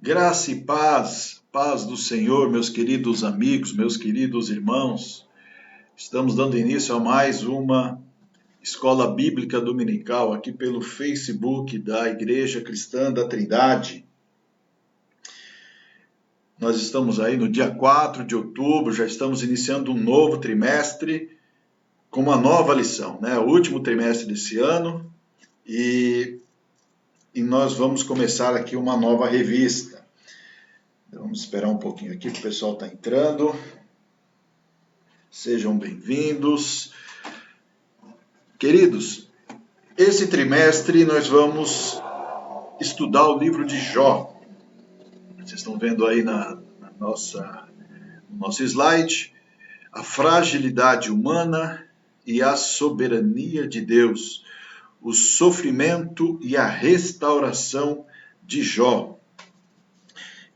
Graça e paz, paz do Senhor, meus queridos amigos, meus queridos irmãos. Estamos dando início a mais uma escola bíblica dominical aqui pelo Facebook da Igreja Cristã da Trindade. Nós estamos aí no dia 4 de outubro, já estamos iniciando um novo trimestre com uma nova lição, né? O último trimestre desse ano e nós vamos começar aqui uma nova revista. Vamos esperar um pouquinho aqui que o pessoal está entrando. Sejam bem-vindos. Queridos, esse trimestre nós vamos estudar o livro de Jó. Vocês estão vendo aí no nosso slide a fragilidade humana e a soberania de Deus, o sofrimento e a restauração de Jó.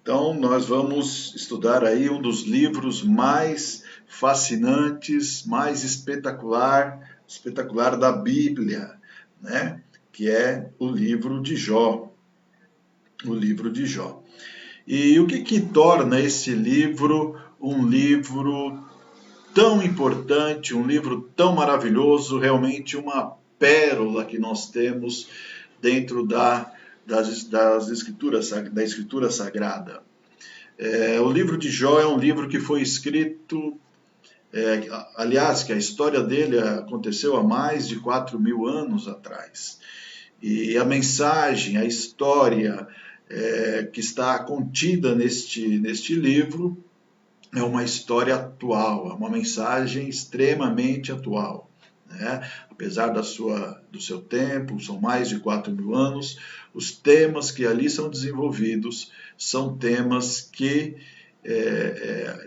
Então, nós vamos estudar aí um dos livros mais fascinantes, mais espetacular da Bíblia, né? Que é o livro de Jó. O livro de Jó. E o que torna esse livro um livro tão importante, um livro tão maravilhoso, realmente uma pérola que nós temos dentro das escrituras, da Escritura Sagrada. O livro de Jó é um livro que foi escrito, aliás, que a história dele aconteceu há mais de 4.000 anos atrás. E a mensagem, a história que está contida neste livro é uma história atual, é uma mensagem extremamente atual. Né? Apesar do seu tempo, são mais de 4.000 anos, os temas que ali são desenvolvidos são temas que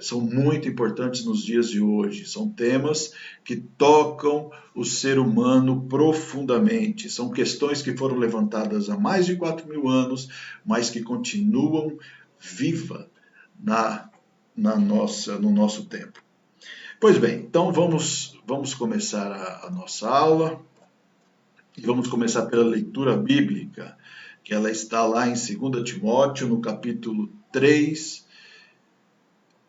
são muito importantes nos dias de hoje, são temas que tocam o ser humano profundamente, são questões que foram levantadas há mais de 4.000 anos, mas que continuam vivas no nosso tempo. Pois bem, então vamos começar a nossa aula e vamos começar pela leitura bíblica, que ela está lá em 2 Timóteo, no capítulo 3,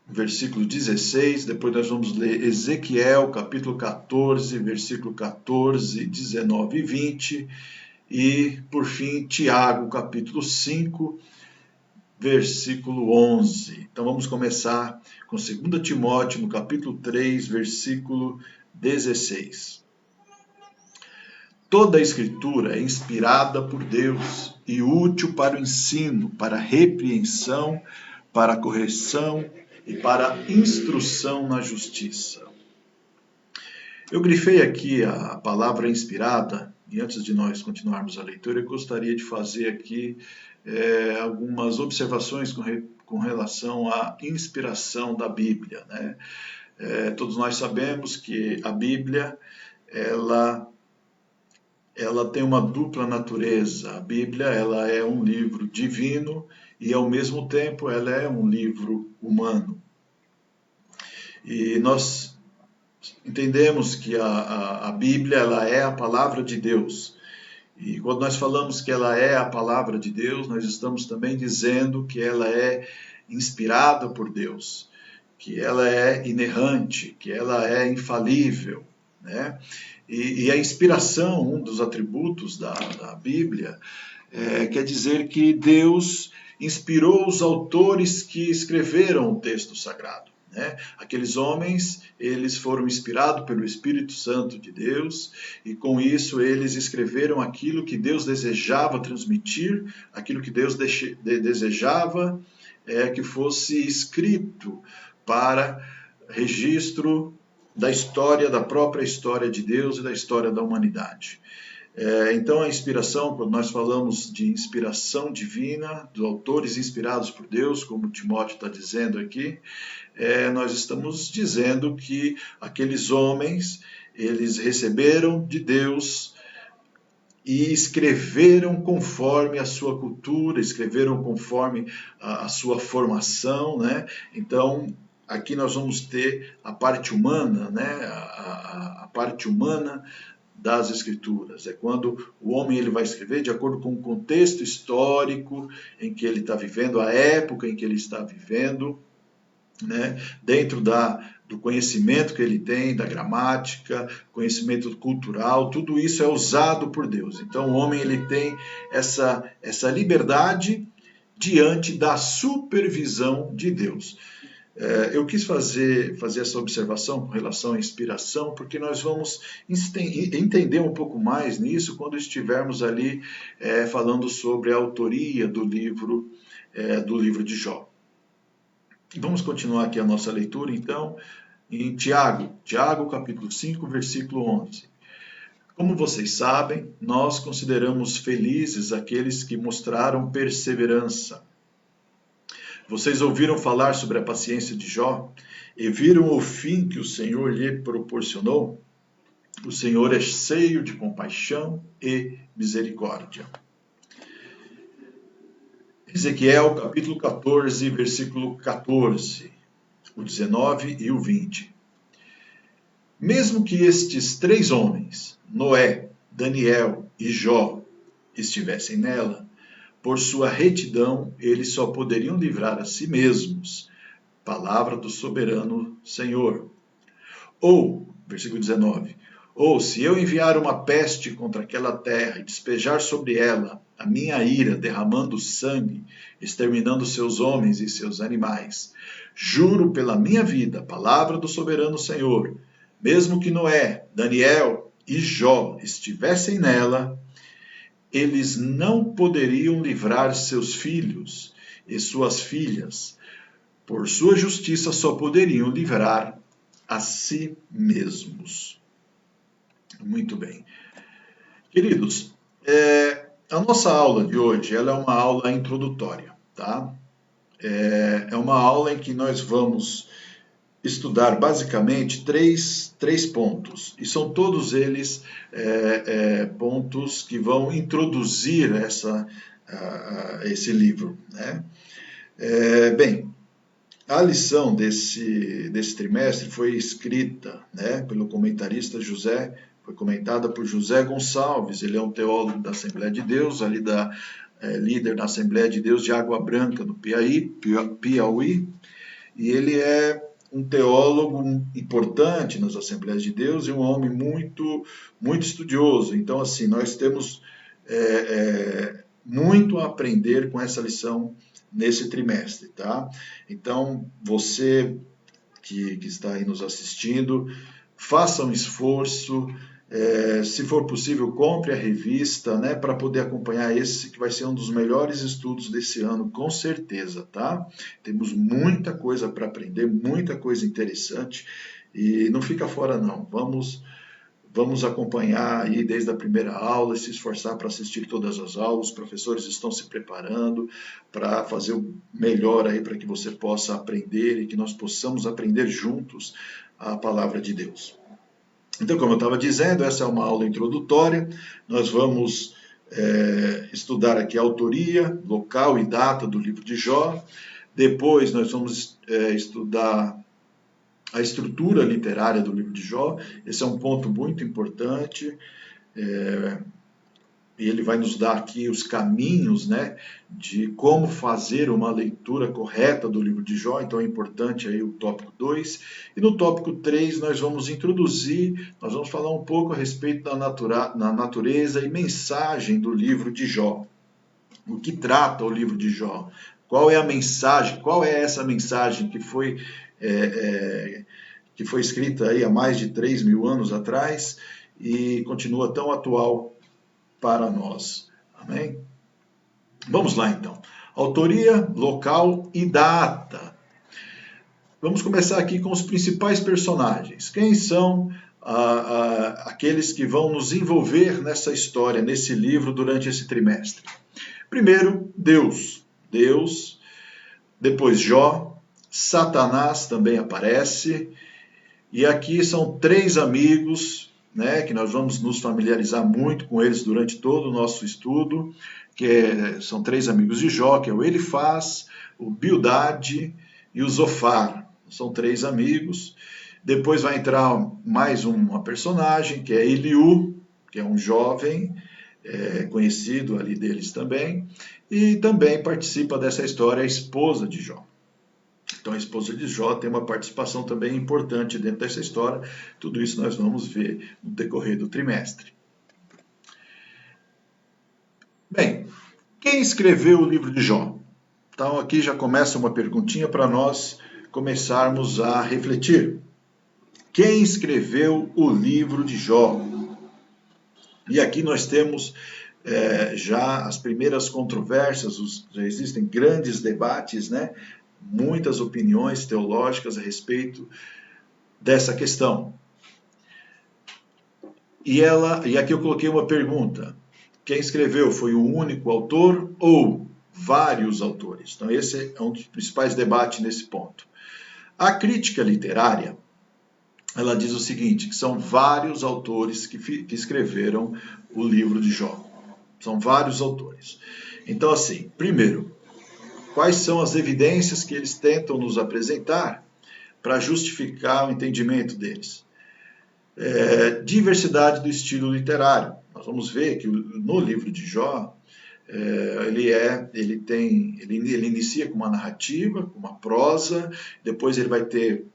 versículo 16, depois nós vamos ler Ezequiel, capítulo 14, versículo 14, 19 e 20, e por fim Tiago, capítulo 5, versículo 11. Então vamos começar com 2 Timóteo, no capítulo 3, versículo 16. Toda a Escritura é inspirada por Deus e útil para o ensino, para a repreensão, para a correção e para a instrução na justiça. Eu grifei aqui a palavra inspirada, e antes de nós continuarmos a leitura, eu gostaria de fazer aqui algumas observações com relação à inspiração da Bíblia. Né? Todos nós sabemos que a Bíblia ela tem uma dupla natureza. A Bíblia ela é um livro divino e, ao mesmo tempo, ela é um livro humano. E nós entendemos que a Bíblia ela é a palavra de Deus. E quando nós falamos que ela é a palavra de Deus, nós estamos também dizendo que ela é inspirada por Deus, que ela é inerrante, que ela é infalível, né? E a inspiração, um dos atributos da Bíblia, quer dizer que Deus inspirou os autores que escreveram o texto sagrado. Né? Aqueles homens, eles foram inspirados pelo Espírito Santo de Deus e com isso eles escreveram aquilo que Deus desejava transmitir, aquilo que Deus desejava que fosse escrito para registro da história, da própria história de Deus e da história da humanidade. Então a inspiração, quando nós falamos de inspiração divina, dos autores inspirados por Deus, como Timóteo está dizendo aqui, nós estamos dizendo que aqueles homens, eles receberam de Deus e escreveram conforme a sua cultura, escreveram conforme a sua formação, né? Então, aqui nós vamos ter a parte humana, né? A parte humana das Escrituras. É quando o homem ele vai escrever de acordo com o contexto histórico em que ele está vivendo, a época em que ele está vivendo, né? Dentro do conhecimento que ele tem, da gramática, conhecimento cultural, tudo isso é usado por Deus. Então o homem ele tem essa liberdade diante da supervisão de Deus. Eu quis fazer essa observação com relação à inspiração, porque nós vamos entender um pouco mais nisso quando estivermos ali falando sobre a autoria do livro de Jó. Vamos continuar aqui a nossa leitura, então, em Tiago capítulo 5, versículo 11. Como vocês sabem, nós consideramos felizes aqueles que mostraram perseverança. Vocês ouviram falar sobre a paciência de Jó e viram o fim que o Senhor lhe proporcionou? O Senhor é cheio de compaixão e misericórdia. Ezequiel, capítulo 14, versículo 14, o 19 e o 20. Mesmo que estes 3 homens, Noé, Daniel e Jó, estivessem nela, por sua retidão, eles só poderiam livrar a si mesmos. Palavra do soberano Senhor. Ou, versículo 19, ou se eu enviar uma peste contra aquela terra e despejar sobre ela a minha ira, derramando sangue, exterminando seus homens e seus animais, juro pela minha vida, palavra do soberano Senhor, mesmo que Noé, Daniel e Jó estivessem nela, eles não poderiam livrar seus filhos e suas filhas. Por sua justiça só poderiam livrar a si mesmos. Muito bem. Queridos, a nossa aula de hoje ela é uma aula introdutória, tá? É uma aula em que nós vamos estudar basicamente três pontos, e são todos eles pontos que vão introduzir esse livro, né? Bem, a lição desse trimestre foi escrita, né, pelo comentarista foi comentada por José Gonçalves. Ele é um teólogo da Assembleia de Deus, ali líder da Assembleia de Deus de Água Branca, no Piauí, e ele é um teólogo importante nas Assembleias de Deus e um homem muito, muito estudioso. Então, assim, nós temos muito a aprender com essa lição nesse trimestre, tá? Então, você que está aí nos assistindo, faça um esforço, se for possível, compre a revista, né, para poder acompanhar esse, que vai ser um dos melhores estudos desse ano, com certeza, tá? Temos muita coisa para aprender, muita coisa interessante, e não fica fora não, vamos acompanhar aí desde a primeira aula e se esforçar para assistir todas as aulas. Os professores estão se preparando para fazer o melhor aí para que você possa aprender e que nós possamos aprender juntos a palavra de Deus. Então, como eu estava dizendo, essa é uma aula introdutória. Nós vamos estudar aqui a autoria, local e data do livro de Jó. Depois nós vamos estudar a estrutura literária do livro de Jó. Esse é um ponto muito importante, e ele vai nos dar aqui os caminhos, né, de como fazer uma leitura correta do livro de Jó. Então é importante aí o tópico 2. E no tópico 3 nós vamos falar um pouco a respeito da natureza e mensagem do livro de Jó. O que trata o livro de Jó? Qual é a mensagem? Qual é essa mensagem que foi escrita aí há mais de 3.000 anos atrás e continua tão atual para nós? Amém? Vamos lá então. Autoria, local e data. Vamos começar aqui com os principais personagens. Quem são aqueles que vão nos envolver nessa história, nesse livro, durante esse trimestre? Primeiro, Deus. Depois Jó. Satanás também aparece. E aqui são 3 amigos, né, que nós vamos nos familiarizar muito com eles durante todo o nosso estudo, são 3 amigos de Jó, que é o Elifaz, o Bildade e o Zofar. São 3 amigos. Depois vai entrar mais uma personagem, que é Eliú, que é um jovem conhecido ali deles também, e também participa dessa história a esposa de Jó. Então a esposa de Jó tem uma participação também importante dentro dessa história. Tudo isso nós vamos ver no decorrer do trimestre. Bem, quem escreveu o livro de Jó? Então aqui já começa uma perguntinha para nós começarmos a refletir. Quem escreveu o livro de Jó? E aqui nós temos já as primeiras controvérsias, já existem grandes debates, né? Muitas opiniões teológicas a respeito dessa questão. E aqui eu coloquei uma pergunta. Quem escreveu foi o único autor ou vários autores? Então esse é um dos principais debates nesse ponto. A crítica literária, ela diz o seguinte, que são vários autores que escreveram o livro de Jó. São vários autores. Então assim, primeiro, quais são as evidências que eles tentam nos apresentar para justificar o entendimento deles? Diversidade do estilo literário. Nós vamos ver que no livro de Jó, ele inicia com uma narrativa, com uma prosa, depois ele vai ter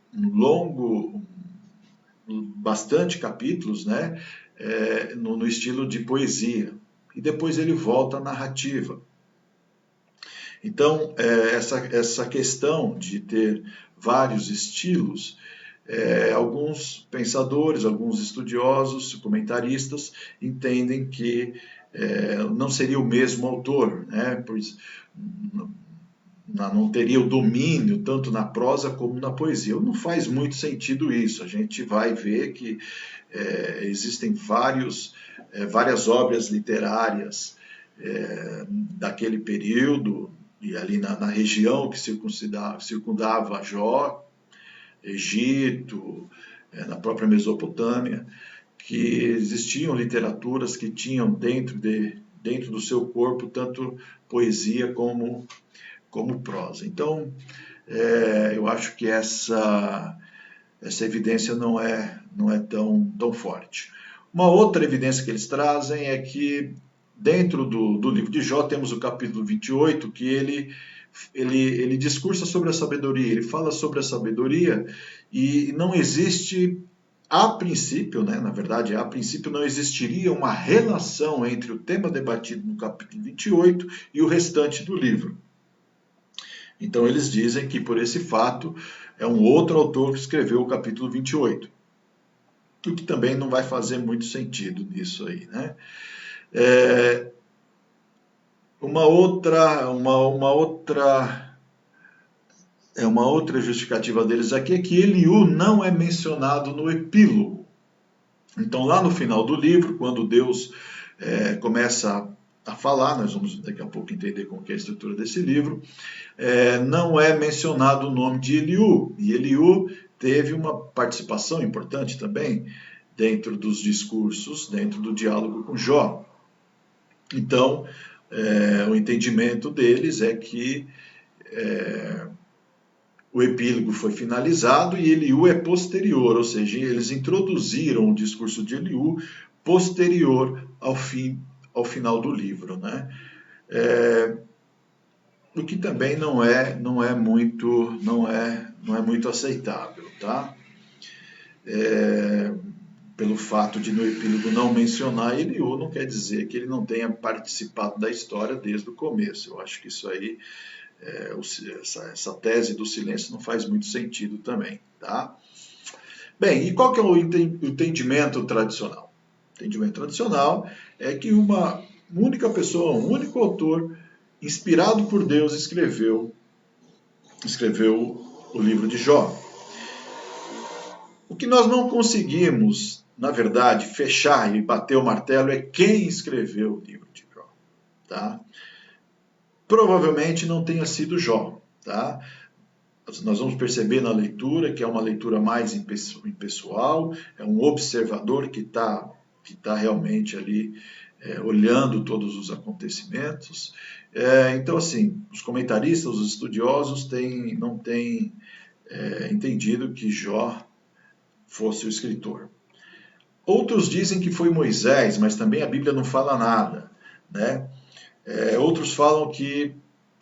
bastante capítulos, né, no estilo de poesia, e depois ele volta à narrativa. Então, essa questão de ter vários estilos, alguns pensadores, alguns estudiosos, comentaristas, entendem que não seria o mesmo autor, né? Pois não teria o domínio tanto na prosa como na poesia. Não faz muito sentido isso. A gente vai ver que existem várias obras literárias daquele período, e ali na região que circundava Jó, Egito, na própria Mesopotâmia, que existiam literaturas que tinham dentro do seu corpo tanto poesia como prosa. Então, eu acho que essa evidência não é tão forte. Uma outra evidência que eles trazem é que dentro do livro de Jó temos o capítulo 28, que ele discursa sobre a sabedoria, ele fala sobre a sabedoria, e não existe, a princípio, né, na verdade, a princípio não existiria uma relação entre o tema debatido no capítulo 28 e o restante do livro. Então eles dizem que por esse fato é um outro autor que escreveu o capítulo 28. O que também não vai fazer muito sentido nisso aí, né? Uma outra justificativa deles aqui é que Eliú não é mencionado no epílogo. Então, lá no final do livro, quando Deus começa a falar, nós vamos daqui a pouco entender como é a estrutura desse livro, não é mencionado o nome de Eliú. E Eliú teve uma participação importante também dentro dos discursos, dentro do diálogo com Jó. Então, o entendimento deles é que o epílogo foi finalizado e Eliú é posterior, ou seja, eles introduziram o discurso de Eliú posterior ao final do livro, né? O que também não é muito aceitável, tá? Pelo fato de no epílogo não mencionar Eliú, não quer dizer que ele não tenha participado da história desde o começo. Eu acho que isso aí, essa tese do silêncio não faz muito sentido também, tá? Bem, e qual que é o entendimento tradicional? O entendimento tradicional é que uma única pessoa, um único autor, inspirado por Deus, escreveu o livro de Jó. O que nós não conseguimos, na verdade, fechar e bater o martelo é quem escreveu o livro de Jó, tá? Provavelmente não tenha sido Jó, tá? Nós vamos perceber na leitura que é uma leitura mais impessoal, é um observador que está realmente ali olhando todos os acontecimentos. Então, assim, os comentaristas, os estudiosos não têm entendido que Jó fosse o escritor. Outros dizem que foi Moisés, mas também a Bíblia não fala nada, né? Outros falam que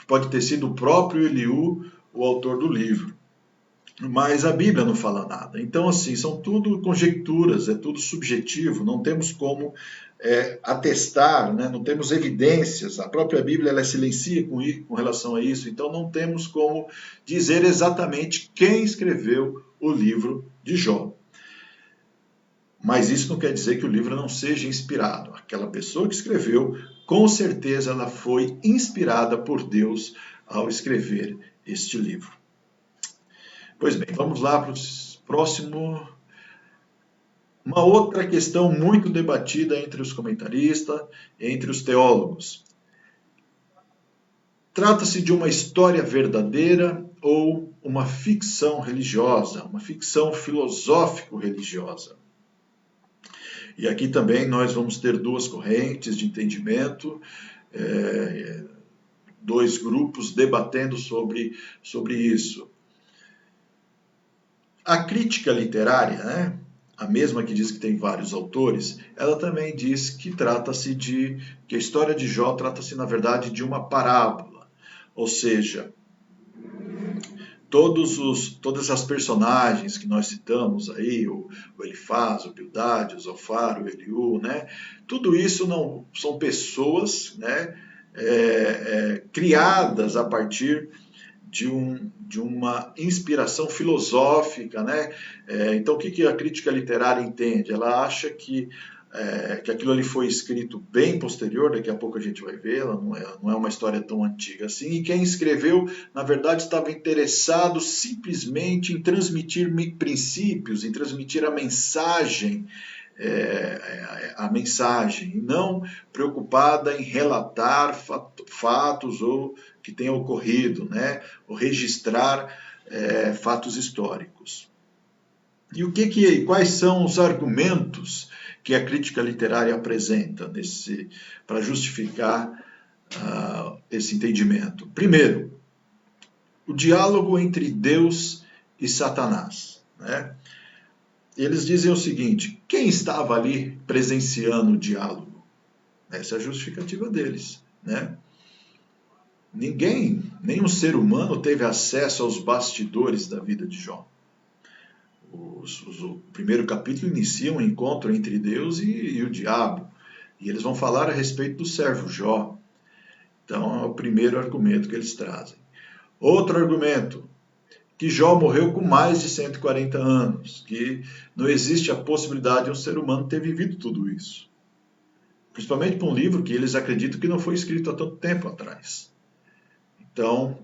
pode ter sido o próprio Eliú, o autor do livro. Mas a Bíblia não fala nada. Então, assim, são tudo conjecturas, é tudo subjetivo, não temos como atestar, né? Não temos evidências. A própria Bíblia ela silencia com relação a isso, então não temos como dizer exatamente quem escreveu o livro de Jó. Mas isso não quer dizer que o livro não seja inspirado. Aquela pessoa que escreveu, com certeza ela foi inspirada por Deus ao escrever este livro. Pois bem, vamos lá para o próximo. Uma outra questão muito debatida entre os comentaristas, entre os teólogos. Trata-se de uma história verdadeira ou uma ficção religiosa, uma ficção filosófico-religiosa? E aqui também nós vamos ter duas correntes de entendimento, dois grupos debatendo sobre isso. A crítica literária, né, a mesma que diz que tem vários autores, ela também diz que que a história de Jó trata-se, na verdade, de uma parábola. Ou seja, todas as personagens que nós citamos aí, o Elifaz, o Bildade, o Zofar, o Eliú, né, tudo isso não são pessoas, né, criadas a partir de uma inspiração filosófica, né? Então, o que a crítica literária entende? Ela acha que aquilo ali foi escrito bem posterior, daqui a pouco a gente vai ver, ela não é uma história tão antiga assim, e quem escreveu, na verdade, estava interessado simplesmente em transmitir princípios, em transmitir a mensagem, e não preocupada em relatar fatos ou que tenha ocorrido, né? Ou registrar fatos históricos. E quais são os argumentos que a crítica literária apresenta para justificar esse entendimento? Primeiro, o diálogo entre Deus e Satanás, né? Eles dizem o seguinte: quem estava ali presenciando o diálogo? Essa é a justificativa deles, né? Nenhum ser humano teve acesso aos bastidores da vida de Jó. O primeiro capítulo inicia um encontro entre Deus e o diabo, e eles vão falar a respeito do servo Jó. Então é o primeiro argumento que eles trazem. Outro argumento, que Jó morreu com mais de 140 anos, que não existe a possibilidade de um ser humano ter vivido tudo isso. Principalmente para um livro que eles acreditam que não foi escrito há tanto tempo atrás. Então,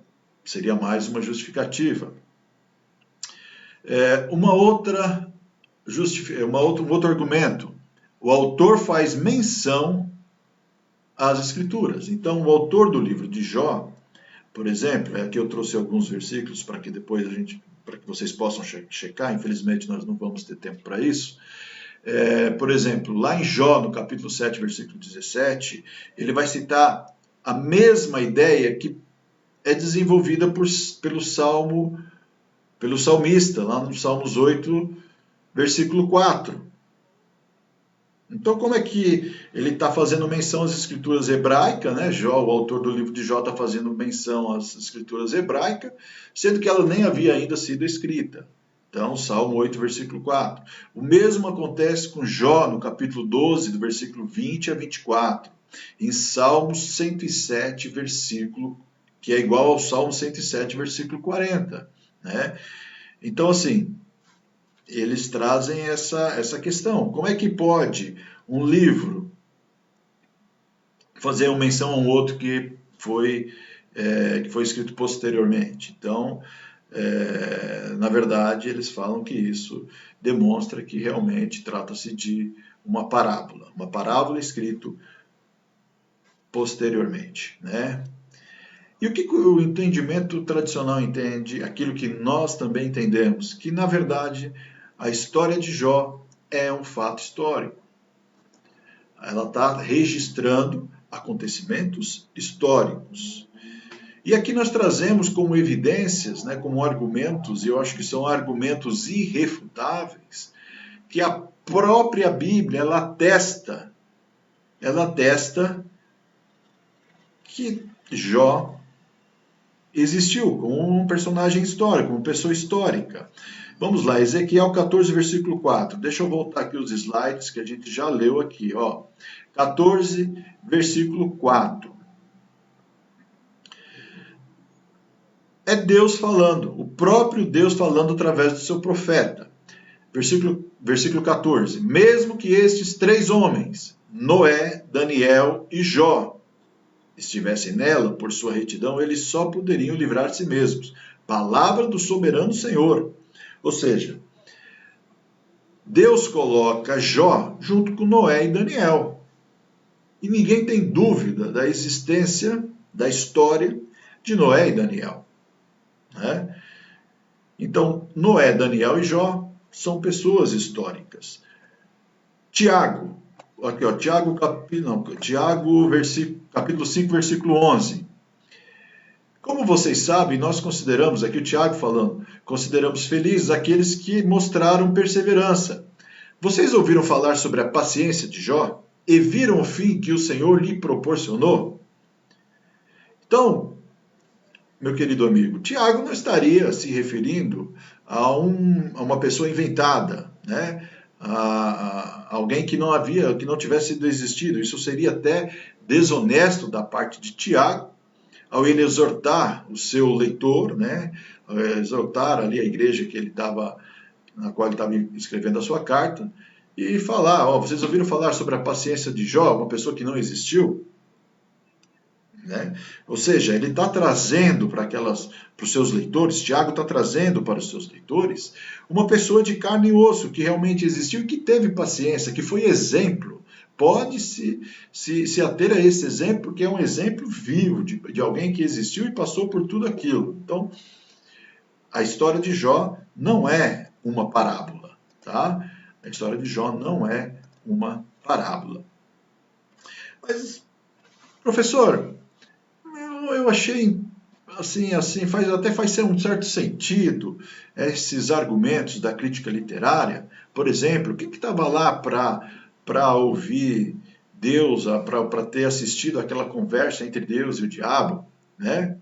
seria mais uma justificativa. Um outro argumento, o autor faz menção às Escrituras. Então, o autor do livro de Jó, por exemplo, aqui eu trouxe alguns versículos para que depois para que vocês possam checar, infelizmente nós não vamos ter tempo para isso. Por exemplo, lá em Jó, no capítulo 7, versículo 17, ele vai citar a mesma ideia que é desenvolvida pelo salmista, lá no Salmos 8, versículo 4. Então, como é que ele está fazendo menção às escrituras hebraicas, né? Jó, o autor do livro de Jó, está fazendo menção às escrituras hebraicas, sendo que ela nem havia ainda sido escrita. Então, Salmo 8, versículo 4. O mesmo acontece com Jó, no capítulo 12, do versículo 20 a 24. Em Salmos 107, versículo, que é igual ao Salmo 107, versículo 40. Né? Então, assim, eles trazem essa questão. Como é que pode um livro fazer uma menção a um outro que foi escrito posteriormente? Então, na verdade, eles falam que isso demonstra que realmente trata-se de uma parábola escrita posteriormente, né? E o que o entendimento tradicional entende? Aquilo que nós também entendemos, que na verdade a história de Jó é um fato histórico. Ela está registrando acontecimentos históricos. E aqui nós trazemos como evidências, né, como argumentos, e eu acho que são argumentos irrefutáveis, que a própria Bíblia, ela atesta que Jó existiu como um personagem histórico, como pessoa histórica. Vamos lá, Ezequiel 14, versículo 4. Deixa eu voltar aqui os slides que a gente já leu aqui, ó. 14, versículo 4. É Deus falando, o próprio Deus falando através do seu profeta. Versículo 14. Mesmo que estes 3 homens, Noé, Daniel e Jó, estivessem nela por sua retidão, eles só poderiam livrar de si mesmos. Palavra do soberano Senhor. Ou seja, Deus coloca Jó junto com Noé e Daniel. E ninguém tem dúvida da existência, da história de Noé e Daniel. Né? Então, Noé, Daniel e Jó são pessoas históricas. Tiago, aqui ó, Tiago capítulo 5, versículo 11. Como vocês sabem, nós consideramos, aqui o Tiago falando, consideramos felizes aqueles que mostraram perseverança. Vocês ouviram falar sobre a paciência de Jó e viram o fim que o Senhor lhe proporcionou? Então, meu querido amigo, Tiago não estaria se referindo a uma pessoa inventada, né? A alguém que não tivesse sido existido. Isso seria até desonesto da parte de Tiago, ao ele exortar o seu leitor, né? Exortar ali a igreja na qual ele estava escrevendo a sua carta, e falar, ó, vocês ouviram falar sobre a paciência de Jó, uma pessoa que não existiu? Né? Ou seja, ele está trazendo para os seus leitores, Tiago está trazendo para os seus leitores, uma pessoa de carne e osso, que realmente existiu e que teve paciência, que foi exemplo. Pode se ater a esse exemplo, que é um exemplo vivo de alguém que existiu e passou por tudo aquilo. Então, a história de Jó não é uma parábola, tá? A história de Jó não é uma parábola. Mas, professor, eu achei assim, faz um certo sentido esses argumentos da crítica literária. Por exemplo, o que estava lá para ouvir Deus, para ter assistido aquela conversa entre Deus e o diabo, né?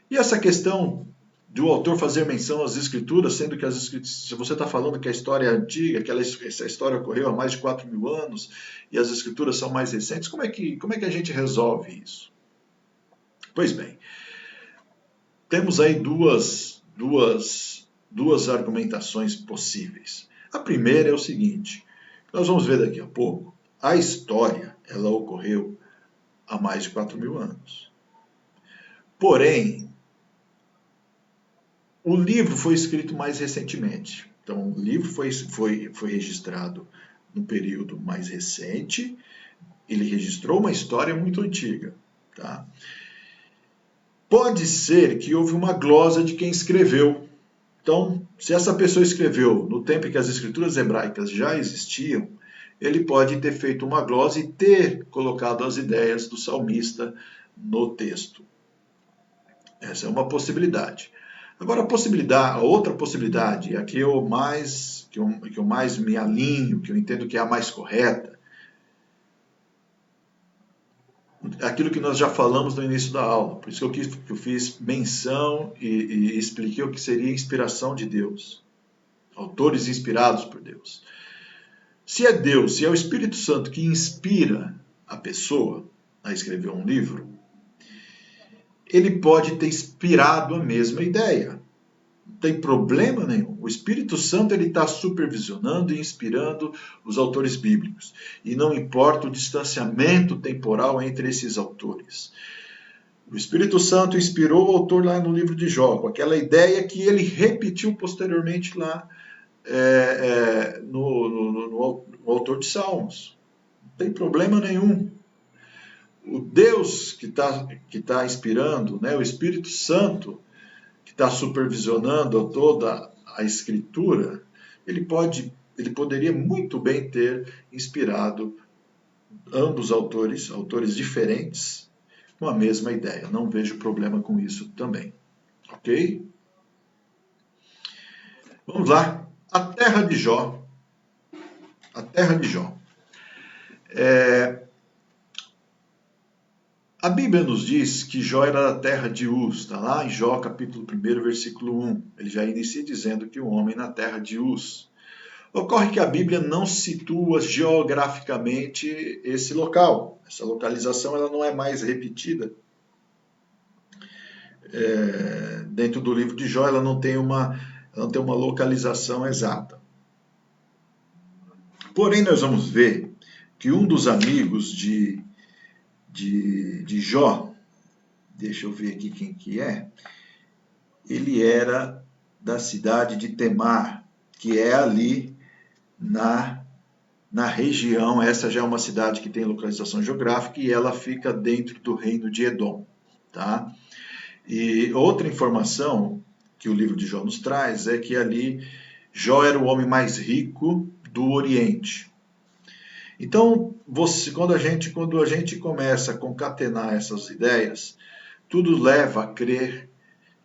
E essa questão do autor fazer menção às escrituras, sendo que se você está falando que a história é antiga, que essa história ocorreu há mais de 4.000 anos e as escrituras são mais recentes, como é que a gente resolve isso? Pois bem, temos aí duas argumentações possíveis. A primeira é o seguinte, nós vamos ver daqui a pouco, a história ela ocorreu há mais de 4.000 anos. Porém, o livro foi escrito mais recentemente. Então, o livro foi registrado no período mais recente, ele registrou uma história muito antiga. Tá? Pode ser que houve uma glosa de quem escreveu. Então, se essa pessoa escreveu no tempo em que as escrituras hebraicas já existiam, ele pode ter feito uma glosa e ter colocado as ideias do salmista no texto. Essa é uma possibilidade. Agora, a outra possibilidade, a que eu mais me alinho, que eu entendo que é a mais correta, aquilo que nós já falamos no início da aula. Por isso que eu fiz menção e expliquei o que seria inspiração de Deus. Autores inspirados por Deus. Se é Deus, se é o Espírito Santo que inspira a pessoa a escrever um livro, ele pode ter inspirado a mesma ideia. Não tem problema nenhum. O Espírito Santo está supervisionando e inspirando os autores bíblicos. E não importa o distanciamento temporal entre esses autores. O Espírito Santo inspirou o autor lá no livro de Jó, com aquela ideia que ele repetiu posteriormente lá no autor de Salmos. Não tem problema nenhum. O Deus que tá inspirando, né, o Espírito Santo, que está supervisionando toda a escritura, ele poderia muito bem ter inspirado ambos autores diferentes, com a mesma ideia. Não vejo problema com isso também. Ok? Vamos lá. A terra de Jó A terra de Jó. A Bíblia nos diz que Jó era da terra de Uz, está lá em Jó capítulo 1, versículo 1. Ele já inicia dizendo que o homem na terra de Uz. Ocorre que a Bíblia não situa geograficamente esse local. Essa localização ela não é mais repetida. Dentro do livro de Jó ela não tem uma localização exata. Porém, nós vamos ver que um dos amigos de Jó, deixa eu ver aqui quem que é, ele era da cidade de Temar, que é ali na região. Essa já é uma cidade que tem localização geográfica e ela fica dentro do reino de Edom. Tá? E outra informação que o livro de Jó nos traz é que ali Jó era o homem mais rico do Oriente. Então, quando a gente começa a concatenar essas ideias, tudo leva a crer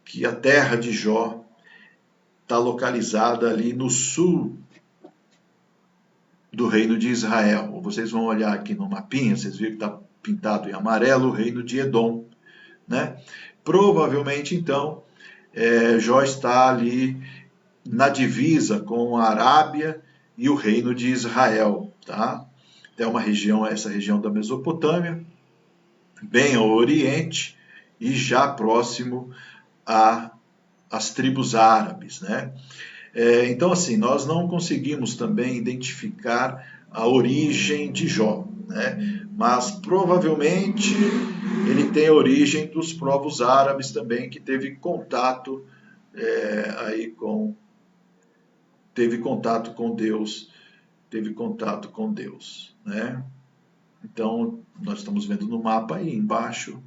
que a terra de Jó está localizada ali no sul do reino de Israel. Vocês vão olhar aqui no mapinha, vocês viram que está pintado em amarelo o reino de Edom, né? Provavelmente, então, Jó está ali na divisa com a Arábia e o reino de Israel, tá? É uma região, essa região da Mesopotâmia, bem ao oriente e já próximo às tribos árabes, né? Então, assim, nós não conseguimos também identificar a origem de Jó, né? Mas provavelmente ele tem origem dos povos árabes também, que teve contato com Deus, né? Então, nós estamos vendo no mapa aí embaixo,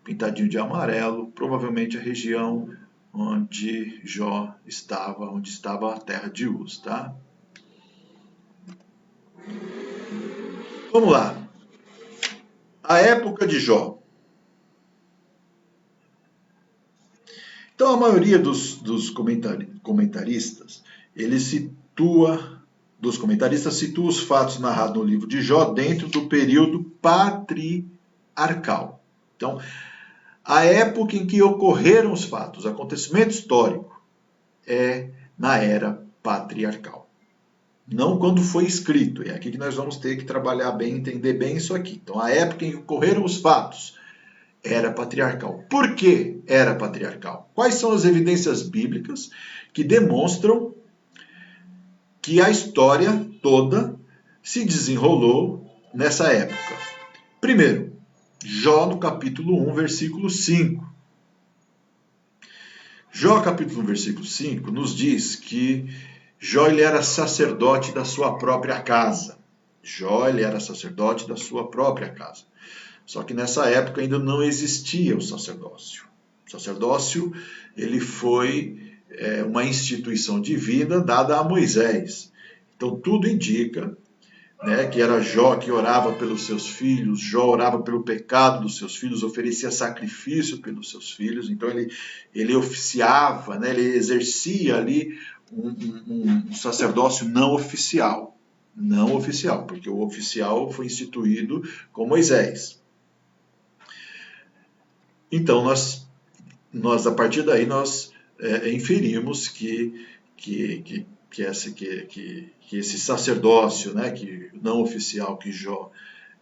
pintadinho de amarelo, provavelmente a região onde Jó estava, onde estava a terra de Uz, tá? Vamos lá. A época de Jó. Então, a maioria dos comentaristas, situa os fatos narrados no livro de Jó dentro do período patriarcal. Então, a época em que ocorreram os fatos, o acontecimento histórico, é na era patriarcal. Não quando foi escrito. É aqui que nós vamos ter que trabalhar bem, entender bem isso aqui. Então, a época em que ocorreram os fatos era patriarcal. Por que era patriarcal? Quais são as evidências bíblicas que demonstram que a história toda se desenrolou nessa época? Primeiro, Jó no capítulo 1, versículo 5. Jó capítulo 1, versículo 5 nos diz que Jó ele era sacerdote da sua própria casa. Jó ele era sacerdote da sua própria casa. Só que nessa época ainda não existia o sacerdócio. O sacerdócio ele foi uma instituição divina dada a Moisés. Então tudo indica, né, que era Jó que orava pelos seus filhos, Jó orava pelo pecado dos seus filhos, oferecia sacrifício pelos seus filhos. Então ele oficiava, né, ele exercia ali um sacerdócio não oficial. Não oficial, porque o oficial foi instituído com Moisés. Então, nós a partir daí, nós inferimos que esse sacerdócio, né, que não oficial que Jó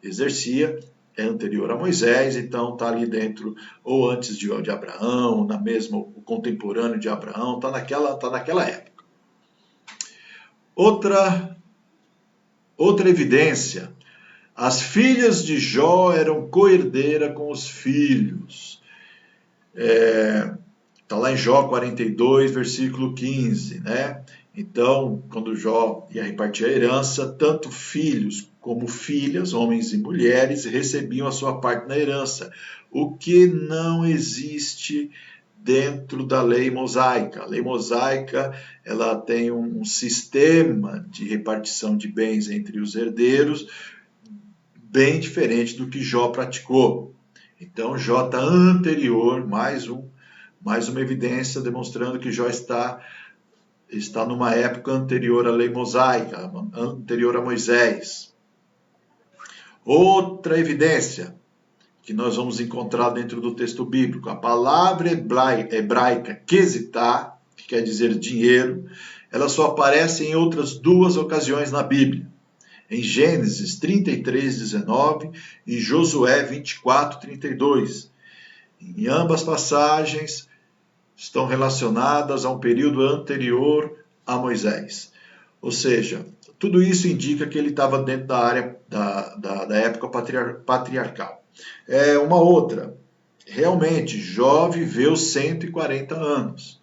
exercia, é anterior a Moisés, então está ali dentro, ou antes de Abraão, na mesma, o contemporâneo de Abraão, está naquela época. Outra evidência, as filhas de Jó eram co-herdeira com os filhos. Está lá em Jó 42, versículo 15, né? Então, quando Jó ia repartir a herança, tanto filhos como filhas, homens e mulheres, recebiam a sua parte na herança, o que não existe dentro da lei mosaica. A lei mosaica ela tem um sistema de repartição de bens entre os herdeiros bem diferente do que Jó praticou. Então, Jó está anterior, mais uma evidência demonstrando que Jó está está numa época anterior à lei mosaica, anterior a Moisés. Outra evidência que nós vamos encontrar dentro do texto bíblico, a palavra hebraica quesitá, que quer dizer dinheiro, ela só aparece em outras duas ocasiões na Bíblia. Em Gênesis 33:19 e Josué 24:32. Em ambas passagens estão relacionadas a um período anterior a Moisés. Ou seja, tudo isso indica que ele estava dentro da área da época patriarcal. Uma outra, realmente, Jó viveu 140 anos,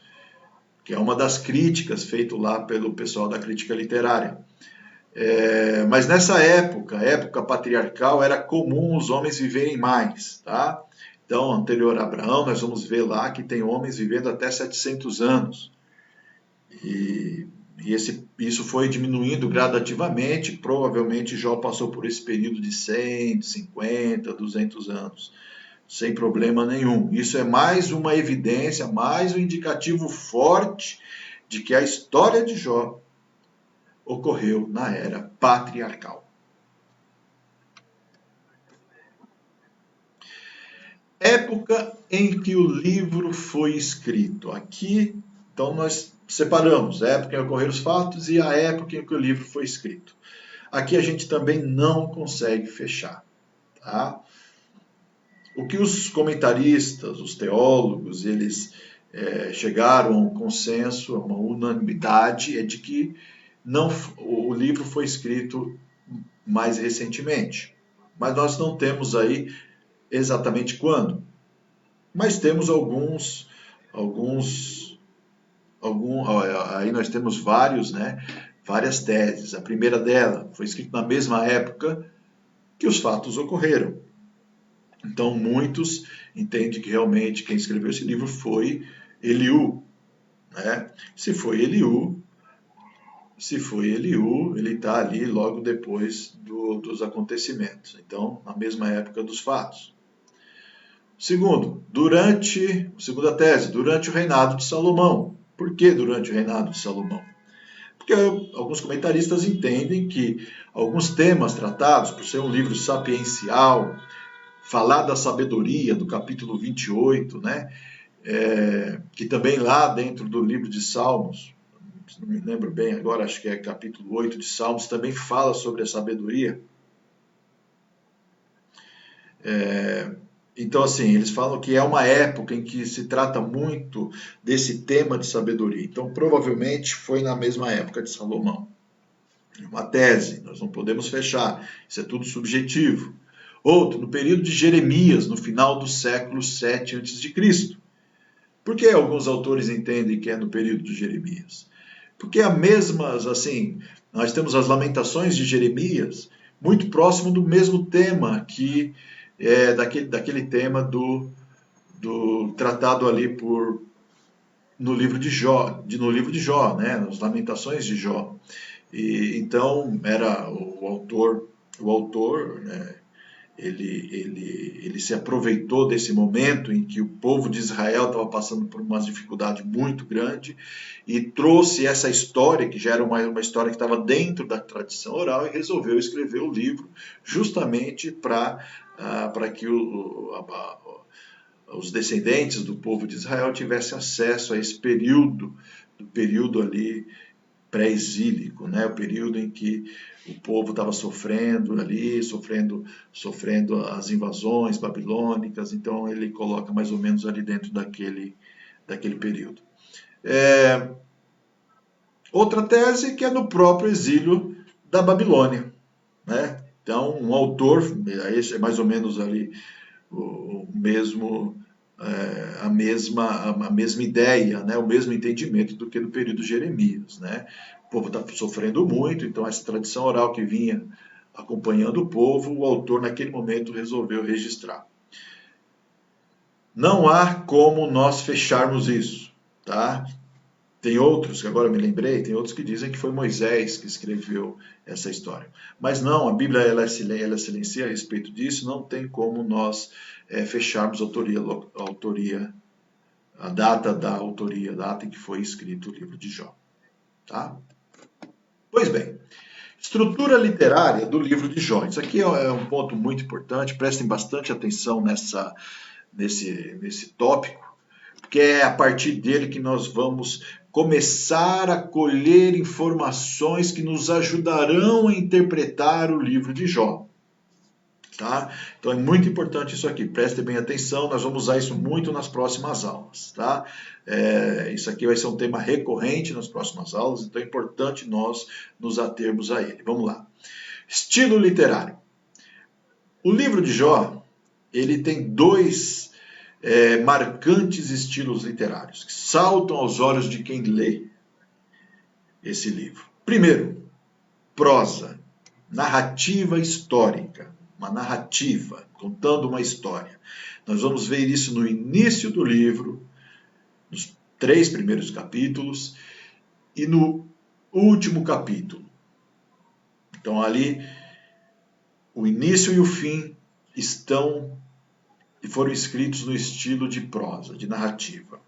que é uma das críticas feitas lá pelo pessoal da crítica literária. Mas nessa época patriarcal, era comum os homens viverem mais, tá? Então, anterior a Abraão, nós vamos ver lá que tem homens vivendo até 700 anos. E isso foi diminuindo gradativamente. Provavelmente Jó passou por esse período de 100, 50, 200 anos, sem problema nenhum. Isso é mais uma evidência, mais um indicativo forte de que a história de Jó ocorreu na era patriarcal. Época em que o livro foi escrito. Aqui, então, nós separamos a época em que ocorreram os fatos e a época em que o livro foi escrito. Aqui a gente também não consegue fechar. Tá? O que os comentaristas, os teólogos, eles chegaram a um consenso, a uma unanimidade, é de que o livro foi escrito mais recentemente. Mas nós não temos aí exatamente quando. Mas temos aí nós temos várias teses. A primeira dela foi escrita na mesma época que os fatos ocorreram. Então muitos entendem que realmente quem escreveu esse livro foi Eliú. Né? Se foi Eliú, ele está ali logo depois dos acontecimentos. Então, na mesma época dos fatos. Segunda tese, durante o reinado de Salomão. Por que durante o reinado de Salomão? Porque alguns comentaristas entendem que alguns temas tratados, por ser um livro sapiencial, falar da sabedoria, do capítulo 28, né? Que também lá dentro do livro de Salmos, não me lembro bem agora, acho que é capítulo 8 de Salmos, também fala sobre a sabedoria. Então, assim, eles falam que é uma época em que se trata muito desse tema de sabedoria. Então, provavelmente foi na mesma época de Salomão. Uma tese, nós não podemos fechar, isso é tudo subjetivo. Outro, no período de Jeremias, no final do século 7 a.C. Por que alguns autores entendem que é no período de Jeremias? Porque nós temos as Lamentações de Jeremias muito próximo do mesmo tema que daquele tema do tratado ali no livro de Jó, né, nas Lamentações de Jó. E então era o autor, né, ele se aproveitou desse momento em que o povo de Israel estava passando por uma dificuldade muito grande e trouxe essa história, que já era uma história que estava dentro da tradição oral, e resolveu escrever o livro justamente para que os descendentes do povo de Israel tivessem acesso a esse período ali pré-exílico, né? O período em que o povo estava sofrendo as invasões babilônicas. Então ele coloca mais ou menos ali dentro daquele período. Outra tese que é no próprio exílio da Babilônia, né? Então um autor, esse é mais ou menos ali a mesma ideia, né? O mesmo entendimento do que no período de Jeremias, né? O povo está sofrendo muito, então essa tradição oral que vinha acompanhando o povo, o autor naquele momento resolveu registrar. Não há como nós fecharmos isso, tá? Tem outros, que agora me lembrei, tem outros que dizem que foi Moisés que escreveu essa história. Mas não, a Bíblia ela silencia a respeito disso, não tem como nós fecharmos a data da autoria, a data em que foi escrito o livro de Jó. tá? Pois bem, estrutura literária do livro de Jó. Isso aqui é um ponto muito importante, prestem bastante atenção nesse tópico, porque é a partir dele que nós vamos começar a colher informações que nos ajudarão a interpretar o livro de Jó. Tá? Então é muito importante isso aqui, prestem bem atenção, nós vamos usar isso muito nas próximas aulas. Tá? Isso aqui vai ser um tema recorrente nas próximas aulas, então é importante nós nos atermos a ele. Vamos lá. Estilo literário. O livro de Jó, ele tem dois marcantes estilos literários, que saltam aos olhos de quem lê esse livro. Primeiro, prosa, narrativa histórica. Uma narrativa, contando uma história. Nós vamos ver isso no início do livro, nos 3 primeiros capítulos, e no último capítulo. Então ali, o início e o fim estão e foram escritos no estilo de prosa, de narrativa.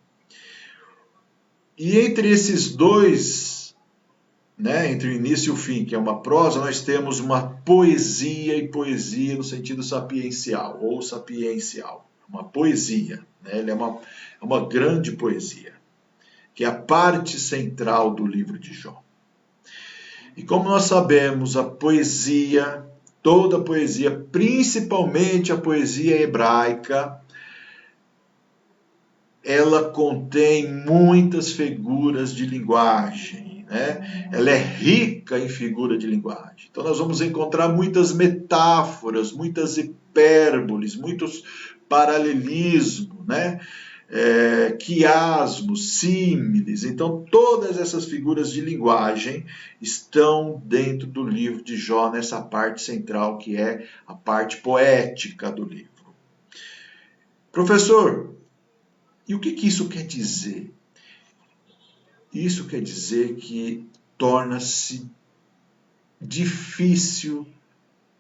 E entre esses dois, entre o início e o fim, que é uma prosa, nós temos uma poesia, e poesia no sentido sapiencial, ou sapiencial. Uma poesia, ele é uma grande poesia, que é a parte central do livro de Jó. E como nós sabemos, a poesia, toda a poesia, principalmente a poesia hebraica, ela contém muitas figuras de linguagem. Ela é rica em figura de linguagem. Então nós vamos encontrar muitas metáforas, muitas hipérboles, muitos paralelismos, quiasmos, símiles. Então todas essas figuras de linguagem estão dentro do livro de Jó, nessa parte central que é a parte poética do livro. Professor, e o que isso quer dizer? Isso quer dizer que torna-se difícil,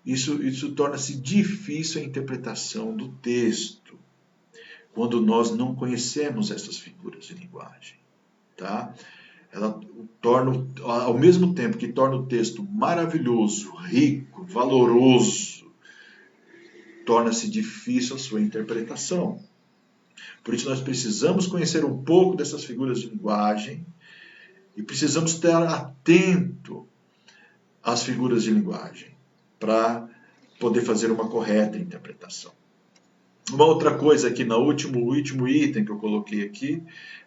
isso torna-se difícil a interpretação do texto, quando nós não conhecemos essas figuras de linguagem. Tá? Ela torna, ao mesmo tempo que torna o texto maravilhoso, rico, valoroso, torna-se difícil a sua interpretação. Por isso nós precisamos conhecer um pouco dessas figuras de linguagem e precisamos estar atento às figuras de linguagem para poder fazer uma correta interpretação. Uma outra coisa aqui no último item que eu coloquei aqui,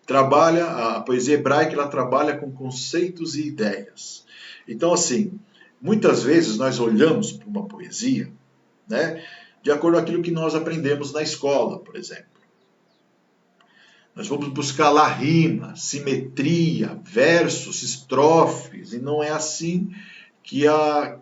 a poesia hebraica ela trabalha com conceitos e ideias. Então assim, muitas vezes nós olhamos para uma poesia, de acordo com aquilo que nós aprendemos na escola, por exemplo. Nós vamos buscar lá rima, simetria, versos, estrofes, e não é assim que a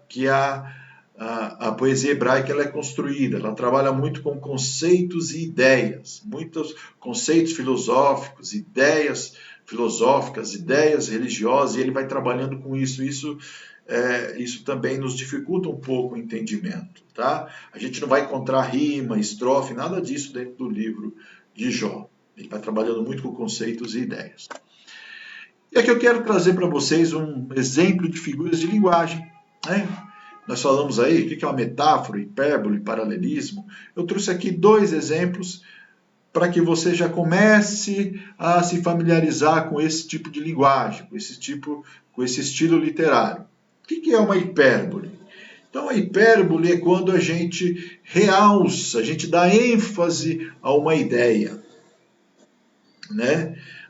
poesia hebraica ela é construída. Ela trabalha muito com conceitos e ideias, muitos conceitos filosóficos, ideias filosóficas, ideias religiosas, e ele vai trabalhando com isso. Isso também nos dificulta um pouco o entendimento. Tá? A gente não vai encontrar rima, estrofe, nada disso dentro do livro de Jó. Ele vai trabalhando muito com conceitos e ideias. E aqui eu quero trazer para vocês um exemplo de figuras de linguagem. Nós falamos aí o que é uma metáfora, hipérbole, paralelismo. Eu trouxe aqui 2 exemplos para que você já comece a se familiarizar com esse tipo de linguagem, com esse estilo literário. O que é uma hipérbole? Então a hipérbole é quando a gente realça, a gente dá ênfase a uma ideia.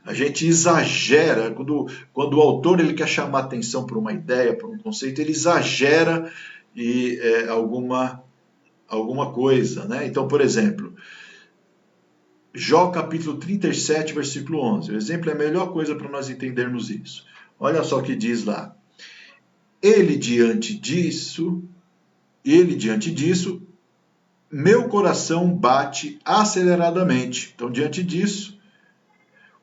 A gente exagera, quando o autor ele quer chamar atenção por uma ideia, por um conceito, ele exagera alguma coisa. Então, por exemplo, Jó capítulo 37, versículo 11. O exemplo é a melhor coisa para nós entendermos isso. Olha só o que diz lá. Ele diante disso, meu coração bate aceleradamente. Então, diante disso,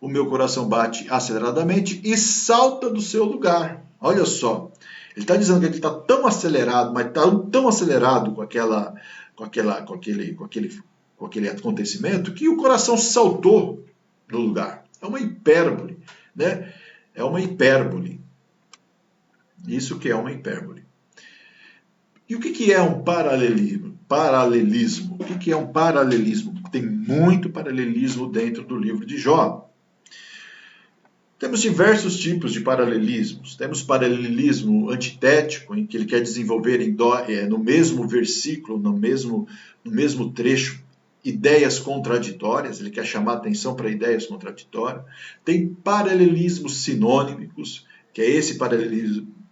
o meu coração bate aceleradamente e salta do seu lugar. Olha só, ele está dizendo que ele está tão acelerado, mas está tão acelerado com aquele acontecimento que o coração saltou do lugar. É uma hipérbole, É uma hipérbole. Isso que é uma hipérbole. E o que é um paralelismo? O que é um paralelismo? Tem muito paralelismo dentro do livro de Jó. Temos diversos tipos de paralelismos. Temos paralelismo antitético, em que ele quer desenvolver no mesmo versículo, no mesmo trecho, ideias contraditórias, ele quer chamar atenção para ideias contraditórias. Tem paralelismos sinônimos, que é esse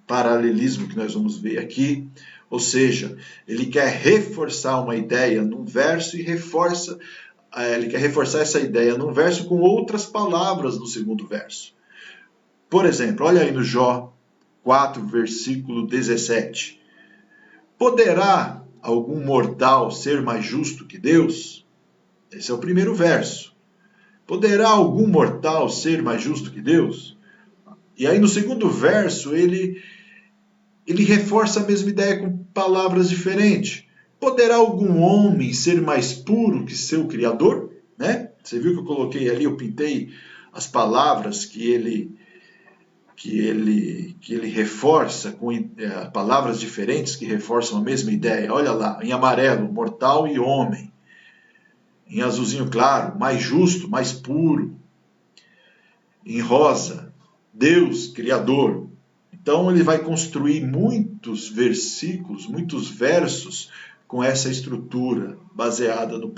paralelismo que nós vamos ver aqui. Ou seja, ele quer reforçar uma ideia num verso e ele quer reforçar essa ideia num verso com outras palavras no segundo verso. Por exemplo, olha aí no Jó 4, versículo 17. Poderá algum mortal ser mais justo que Deus? Esse é o primeiro verso. Poderá algum mortal ser mais justo que Deus? E aí no segundo verso ele reforça a mesma ideia com palavras diferentes. Poderá algum homem ser mais puro que seu Criador? Né? Você viu que eu coloquei ali, eu pintei as palavras que ele reforça com palavras diferentes que reforçam a mesma ideia. Olha lá, em amarelo, mortal e homem. Em azulzinho claro, mais justo, mais puro. Em rosa, Deus, Criador. Então ele vai construir muitos versículos, muitos versos com essa estrutura baseada no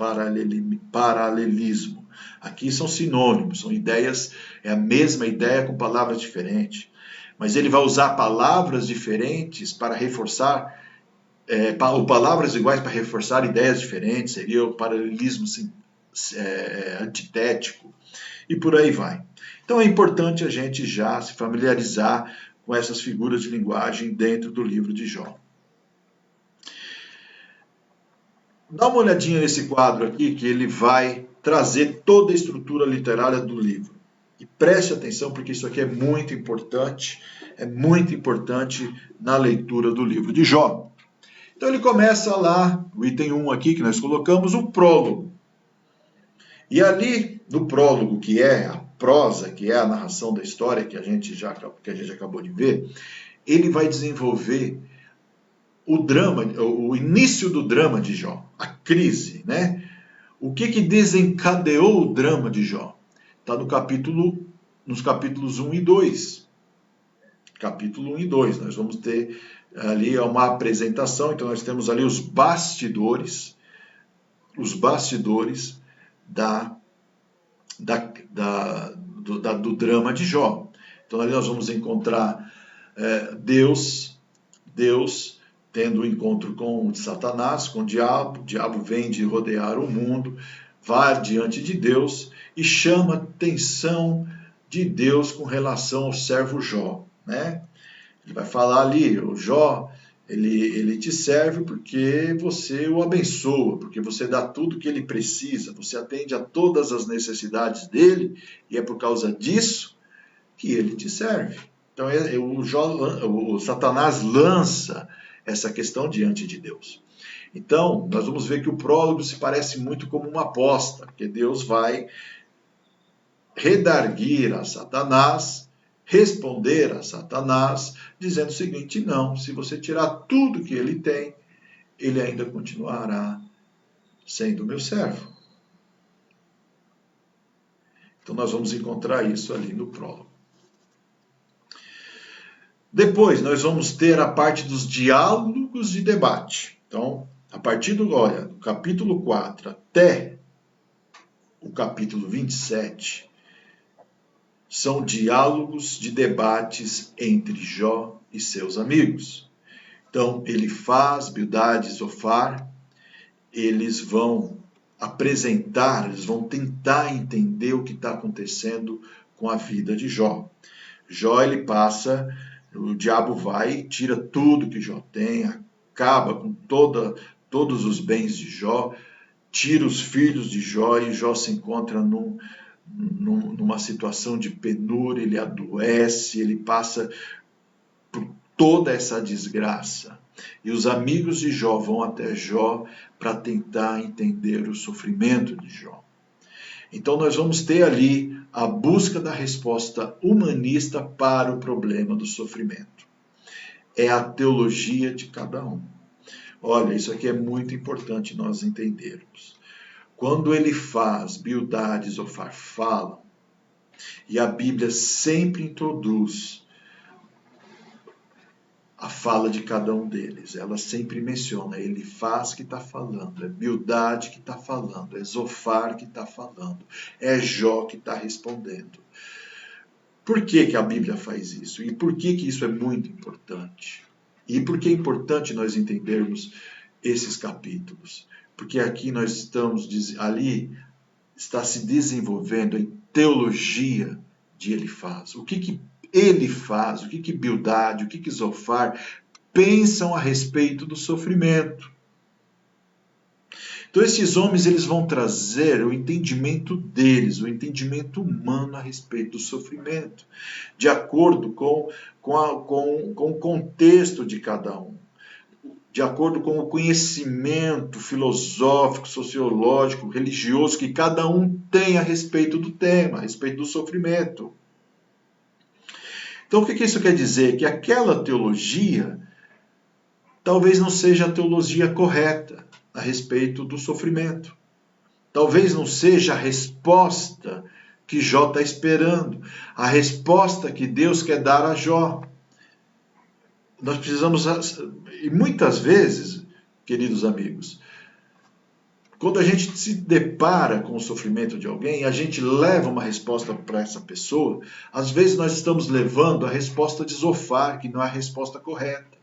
paralelismo. Aqui são sinônimos, são ideias, é a mesma ideia com palavras diferentes. Mas ele vai usar palavras diferentes para reforçar, ou palavras iguais para reforçar ideias diferentes, seria o paralelismo antitético, e por aí vai. Então é importante a gente já se familiarizar com essas figuras de linguagem dentro do livro de Jó. Dá uma olhadinha nesse quadro aqui, que ele vai trazer toda a estrutura literária do livro. E preste atenção, porque isso aqui é muito importante na leitura do livro de Jó. Então ele começa lá, o item 1 aqui, que nós colocamos, o prólogo. E ali, no prólogo, que é a prosa, que é a narração da história que a gente acabou de ver, ele vai desenvolver o início do drama de Jó, a crise, né? O que desencadeou o drama de Jó? Está nos capítulos 1 e 2. Capítulo 1 e 2, nós vamos ter ali uma apresentação, então nós temos ali os bastidores do drama de Jó. Então ali nós vamos encontrar Deus tendo um encontro com Satanás, com o diabo vem de rodear o mundo, vai diante de Deus e chama a atenção de Deus com relação ao servo Jó, né? Ele vai falar ali, o Jó, ele te serve porque você o abençoa, porque você dá tudo que ele precisa, você atende a todas as necessidades dele, e é por causa disso que ele te serve. Então o Satanás lança essa questão diante de Deus. Então, nós vamos ver que o prólogo se parece muito como uma aposta, porque Deus vai redarguir a Satanás, responder a Satanás, dizendo o seguinte: não, se você tirar tudo que ele tem, ele ainda continuará sendo meu servo. Então nós vamos encontrar isso ali no prólogo. Depois nós vamos ter a parte dos diálogos de debate. Então, a partir do capítulo 4 até o capítulo 27, são diálogos de debates entre Jó e seus amigos. Então, Elifaz, Bildade e Zofar, eles vão apresentar, eles vão tentar entender o que está acontecendo com a vida de Jó. Jó, ele passa, o diabo vai, tira tudo que Jó tem, acaba com todos os bens de Jó, tira os filhos de Jó, e Jó se encontra numa situação de penúria, ele adoece, ele passa por toda essa desgraça. E os amigos de Jó vão até Jó para tentar entender o sofrimento de Jó. Então nós vamos ter ali a busca da resposta humanista para o problema do sofrimento. é a teologia de cada um. Olha, isso aqui é muito importante nós entendermos. Quando ele faz, Bildad e Zofar falam, e a Bíblia sempre introduz a fala de cada um deles. Ela sempre menciona, ele faz que está falando, é Bildad que está falando, é Zofar que está falando, é Jó que está respondendo. Por que a Bíblia faz isso? E por que isso é muito importante? E por que é importante nós entendermos esses capítulos? Porque aqui nós estamos, ali está se desenvolvendo a teologia de Elifaz. O que ele faz, o que Bildad, o que Zofar pensam a respeito do sofrimento. Então esses homens eles vão trazer o entendimento deles, o entendimento humano a respeito do sofrimento, de acordo com o contexto de cada um, de acordo com o conhecimento filosófico, sociológico, religioso que cada um tem a respeito do tema, a respeito do sofrimento. Então o que isso quer dizer? Que aquela teologia talvez não seja a teologia correta a respeito do sofrimento. Talvez não seja a resposta que Jó está esperando, a resposta que Deus quer dar a Jó. Nós precisamos, e muitas vezes, queridos amigos, quando a gente se depara com o sofrimento de alguém, a gente leva uma resposta para essa pessoa, às vezes nós estamos levando a resposta de Zofar, que não é a resposta correta.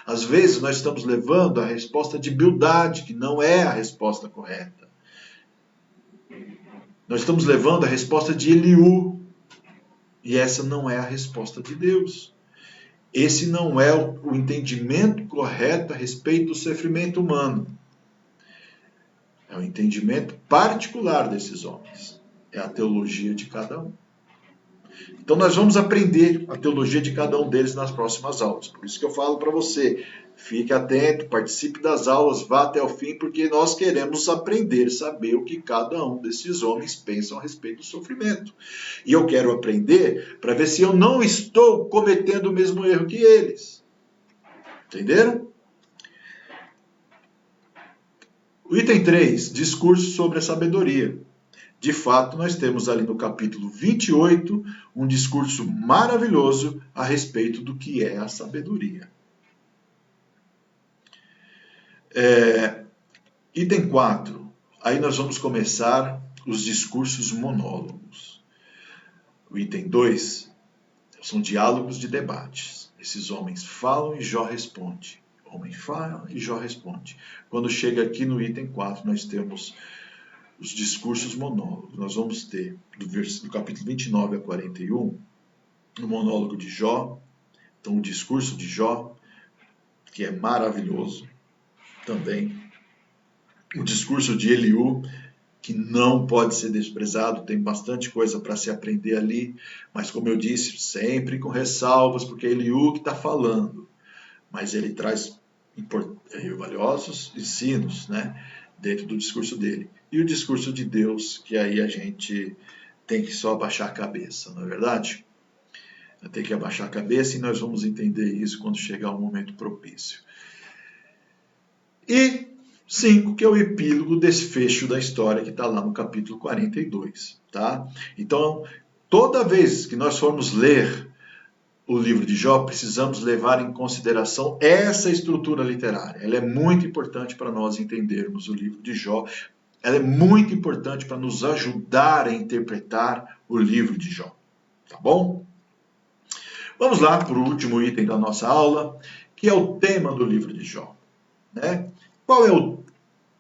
Às vezes nós estamos levando a resposta de Bildad, que não é a resposta correta. Nós estamos levando a resposta de Eliú, e essa não é a resposta de Deus. Esse não é o entendimento correto a respeito do sofrimento humano. É o entendimento particular desses homens. É a teologia de cada um. Então nós vamos aprender a teologia de cada um deles nas próximas aulas. Por isso que eu falo para você, fique atento, participe das aulas, vá até o fim, porque nós queremos aprender, saber o que cada um desses homens pensam a respeito do sofrimento. E eu quero aprender para ver se eu não estou cometendo o mesmo erro que eles. Entenderam? O item 3, discurso sobre a sabedoria. De fato, nós temos ali no capítulo 28 um discurso maravilhoso a respeito do que é a sabedoria. Item 4. Aí nós vamos começar os discursos monólogos. O item 2 são diálogos de debates. Esses homens falam e Jó responde. O homem fala e Jó responde. Quando chega aqui no item 4, nós temos os discursos monólogos. Nós vamos ter, do capítulo 29 a 41, o monólogo de Jó, então o discurso de Jó, que é maravilhoso também. O discurso de Eliú, que não pode ser desprezado, tem bastante coisa para se aprender ali, mas como eu disse, sempre com ressalvas, porque é Eliú que está falando, mas ele traz valiosos ensinos, né, dentro do discurso dele. E o discurso de Deus, que aí a gente tem que só abaixar a cabeça, não é verdade? Tem que abaixar a cabeça e nós vamos entender isso quando chegar o momento propício. E 5, que é o epílogo, desfecho da história, que está lá no capítulo 42. Tá? Então, toda vez que nós formos ler o livro de Jó, precisamos levar em consideração essa estrutura literária. Ela é muito importante para nós entendermos o livro de Jó. Ela é muito importante para nos ajudar a interpretar o livro de Jó. Tá bom? Vamos lá para o último item da nossa aula, que é o tema do livro de Jó. Né? Qual é o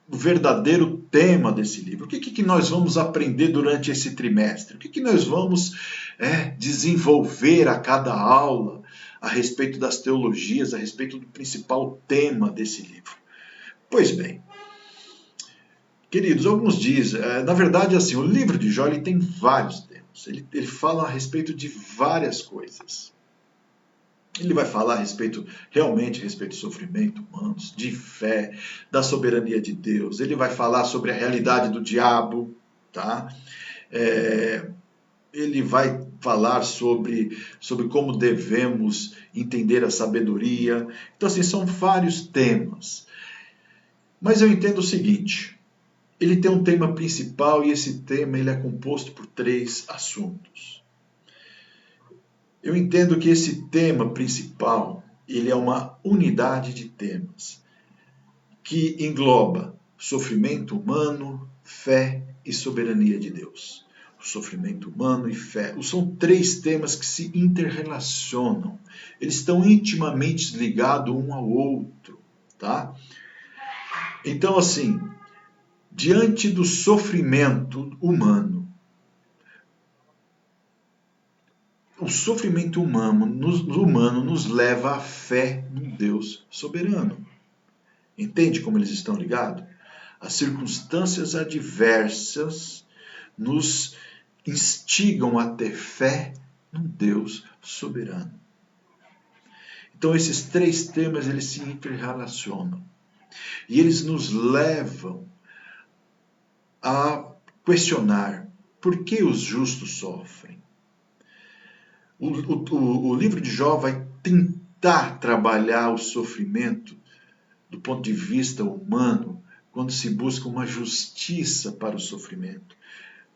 verdadeiro tema desse livro? O que nós vamos aprender durante esse trimestre? O que nós vamos desenvolver a cada aula a respeito das teologias, a respeito do principal tema desse livro? Pois bem, queridos, alguns dizem, na verdade, assim, o livro de Jó ele tem vários temas. Ele fala a respeito de várias coisas. Ele vai falar realmente a respeito do sofrimento humano, de fé, da soberania de Deus. Ele vai falar sobre a realidade do diabo, tá? ele vai falar sobre como devemos entender a sabedoria. Então, assim, são vários temas. Mas eu entendo o seguinte, ele tem um tema principal e esse tema ele é composto por 3 assuntos. Eu entendo que esse tema principal ele é uma unidade de temas que engloba sofrimento humano, fé e soberania de Deus. O sofrimento humano e fé. São 3 temas que se interrelacionam. Eles estão intimamente ligados um ao outro, tá? Então, assim, diante do sofrimento humano, o sofrimento humano nos leva à fé no Deus soberano. Entende como eles estão ligados? As circunstâncias adversas nos instigam a ter fé num Deus soberano. Então esses 3 temas eles se interrelacionam. E eles nos levam a questionar por que os justos sofrem. O livro de Jó vai tentar trabalhar o sofrimento do ponto de vista humano, quando se busca uma justiça para o sofrimento.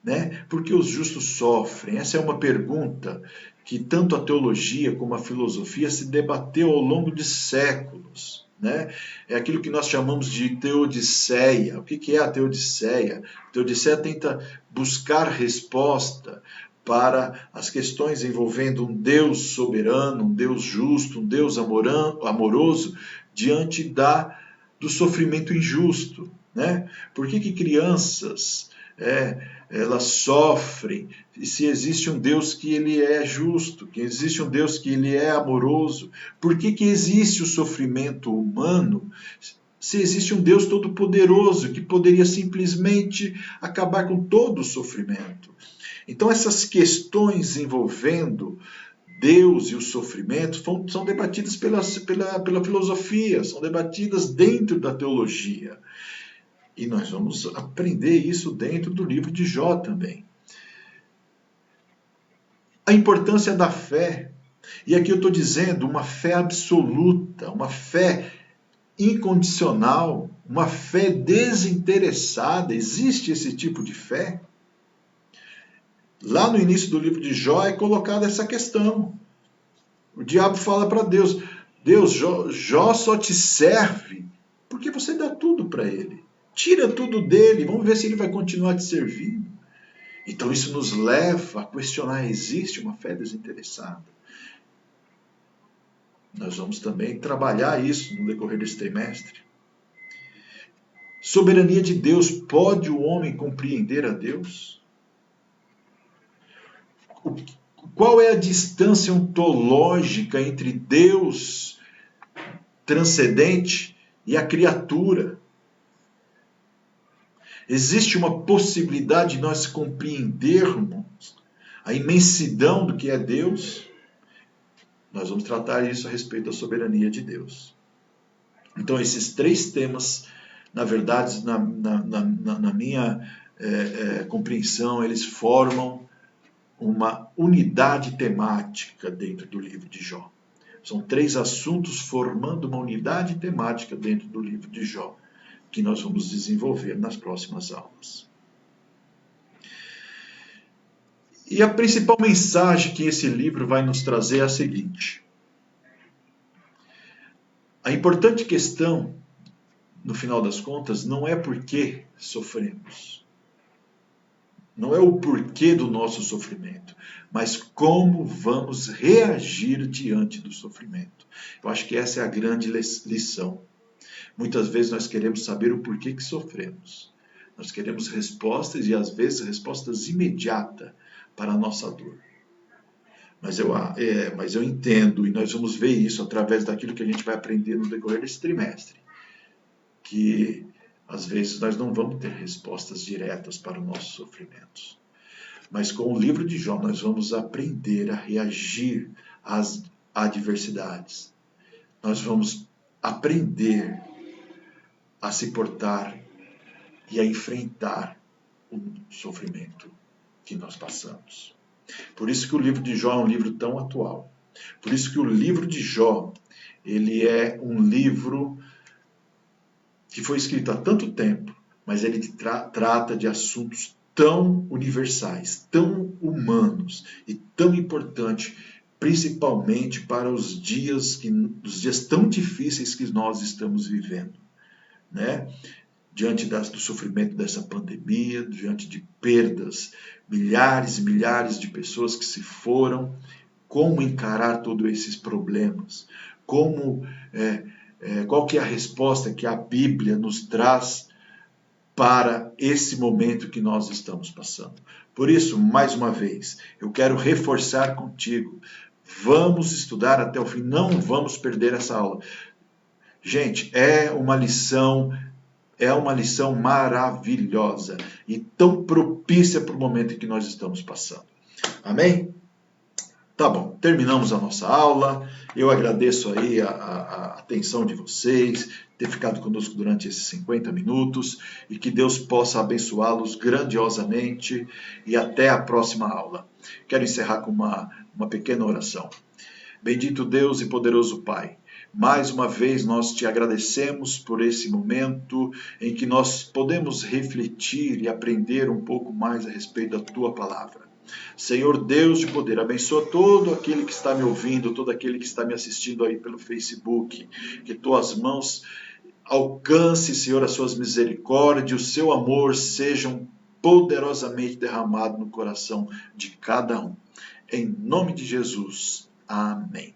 Né? Por que os justos sofrem? Essa é uma pergunta que tanto a teologia como a filosofia se debateu ao longo de séculos. Né? É aquilo que nós chamamos de teodiceia. O que é a teodiceia? A teodiceia tenta buscar resposta para as questões envolvendo um Deus soberano, um Deus justo, um Deus amoroso, diante do sofrimento injusto. Né? Por que crianças elas sofrem se existe um Deus que ele é justo, que existe um Deus que ele é amoroso? Por que existe o sofrimento humano se existe um Deus todo-poderoso que poderia simplesmente acabar com todo o sofrimento? Então essas questões envolvendo Deus e o sofrimento são debatidas pela filosofia, são debatidas dentro da teologia. E nós vamos aprender isso dentro do livro de Jó também. A importância da fé. E aqui eu estou dizendo uma fé absoluta, uma fé incondicional, uma fé desinteressada. Existe esse tipo de fé? Lá no início do livro de Jó é colocada essa questão. O diabo fala para Deus, Deus, Jó só te serve porque você dá tudo para ele. Tira tudo dele, vamos ver se ele vai continuar te servindo. Então isso nos leva a questionar, existe uma fé desinteressada? Nós vamos também trabalhar isso no decorrer desse trimestre. Soberania de Deus, pode o homem compreender a Deus? Qual é a distância ontológica entre Deus transcendente e a criatura? Existe uma possibilidade de nós compreendermos a imensidão do que é Deus? Nós vamos tratar isso a respeito da soberania de Deus. Então, esses 3 temas, na verdade, na minha compreensão, eles formam uma unidade temática dentro do livro de Jó. São 3 assuntos formando uma unidade temática dentro do livro de Jó, que nós vamos desenvolver nas próximas aulas. E a principal mensagem que esse livro vai nos trazer é a seguinte: a importante questão, no final das contas, não é por que sofremos. Não é o porquê do nosso sofrimento, mas como vamos reagir diante do sofrimento. Eu acho que essa é a grande lição. Muitas vezes nós queremos saber o porquê que sofremos. Nós queremos respostas e às vezes respostas imediatas para a nossa dor. Mas eu entendo, e nós vamos ver isso através daquilo que a gente vai aprender no decorrer desse trimestre, que às vezes nós não vamos ter respostas diretas para os nossos sofrimentos. Mas com o livro de Jó nós vamos aprender a reagir às adversidades. Nós vamos aprender a se portar e a enfrentar o sofrimento que nós passamos. Por isso que o livro de Jó é um livro tão atual. Por isso que o livro de Jó, ele é um livro que foi escrito há tanto tempo, mas ele trata de assuntos tão universais, tão humanos e tão importantes, principalmente para os dias tão difíceis que nós estamos vivendo, né? Diante do sofrimento dessa pandemia, diante de perdas, milhares e milhares de pessoas que se foram, como encarar todos esses problemas, qual que é a resposta que a Bíblia nos traz para esse momento que nós estamos passando. Por isso, mais uma vez, eu quero reforçar contigo, vamos estudar até o fim, não vamos perder essa aula. Gente, é uma lição maravilhosa e tão propícia para o momento em que nós estamos passando. Amém? Tá bom, terminamos a nossa aula. Eu agradeço aí a atenção de vocês, ter ficado conosco durante esses 50 minutos e que Deus possa abençoá-los grandiosamente e até a próxima aula. Quero encerrar com uma pequena oração. Bendito Deus e poderoso Pai, mais uma vez nós te agradecemos por esse momento em que nós podemos refletir e aprender um pouco mais a respeito da tua palavra. Senhor Deus de poder, abençoa todo aquele que está me ouvindo, todo aquele que está me assistindo aí pelo Facebook, que tuas mãos alcancem, Senhor, as suas misericórdias, o seu amor sejam poderosamente derramados no coração de cada um. Em nome de Jesus. Amém.